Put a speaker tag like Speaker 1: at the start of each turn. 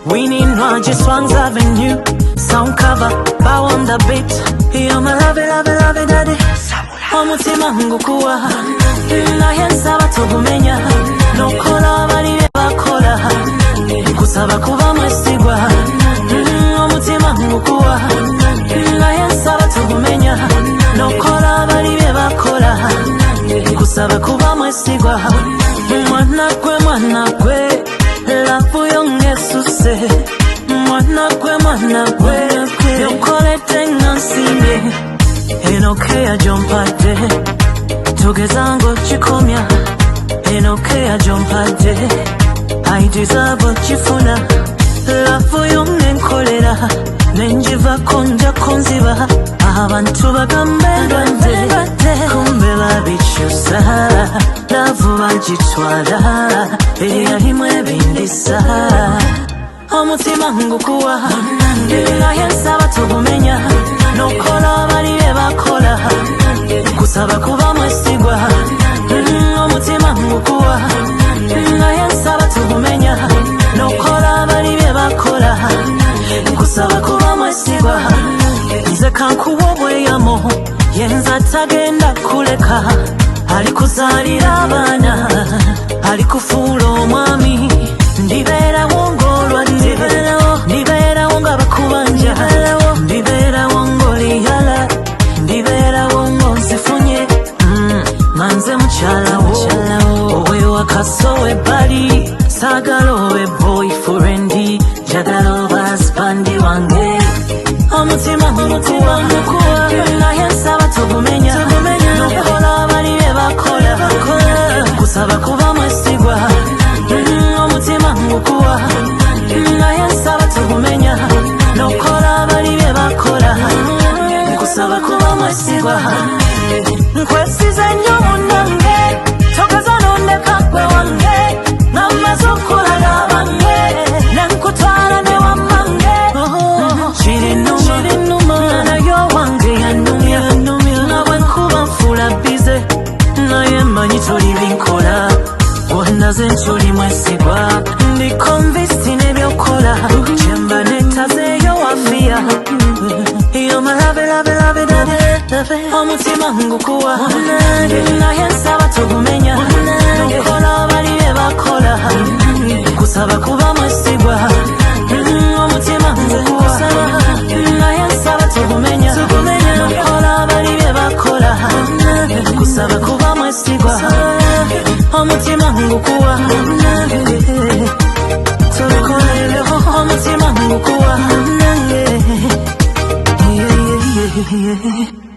Speaker 1: Winning Roger Swans Avenue, sound cover, bow on the beat. You're my love, daddy. Omutima ngukuwa, naye nsaba togumenya. Nokola bali bakola, kusaba kuba mwesigwa. Omutima ngukuwa, naye nsaba togumenya. Nokola bali bakola, kusaba kuba mwesigwa. Mwana gwe, lafu yongesuse. Mwana gwe, yokolete ngansime. Enoke ya jompade, tugeza ngo chikomya. Enoke ya jompade, I deserve what chifuna. Lafu yongenkolera, nenjiva konja konziba. Abantu bagambe ndwadde, kumbe babikyusa. Lavu bagitwala, eyalimu ebindisa. Omutima ngukuwa, naye nsaba togumenya. Nokola bali bakola, kusaba kuba mwesigwa. Omutima ngukuwa, naye nsaba togumenya. Nokola bali bakola, kusaba kuba mwesigwa. Nze kankuwa obweyamo, yenza tagenda kuleka. Alikuzaalira abaana, alikufuula omwami. Ndibeerawo ng'olwadde, ndibeerawo nga bakubanja, ndibeerawo ng'oliyala, ndibeerawo ng'onzifunye. Manze mukyalawo, ow'ewaka so webbali. Saagala obe boyfriend, njagala oba husband wange. Omutima ngukuwa, naye nsaba togumenya. Nokola bali bakola, kusaba kuba mwesigwa. Omutima ngukuwa, naye nsaba togumenya. Nokola bali bakola, kusaba kuba mwesigwa. Nkwesize nnyo munnange, togeza nondeka gwe wange. Namaze okulala bange, nenkutwala ne wammange. Kirinuma, nayo wange yanumya. Nga bwe nkuba nfuula bize, naye mmanyi toli binkola. Onaze nkyoli mwesigwa, ndi convinced n'ebyokola. Kyemba netazeeyo wafiya. You're my love, daddy. Omutima ngukuwa, naye nsaba togumenya. Nokola bali bakola, kusaba kuba mwesigwa. Omutima ngukuwa, naye nsaba togumenya. Nokola bali bakola, kusaba kuba mwesigwa. Omutima ngukuwa, tolokolereho. Omutima ngukuwa, yeah.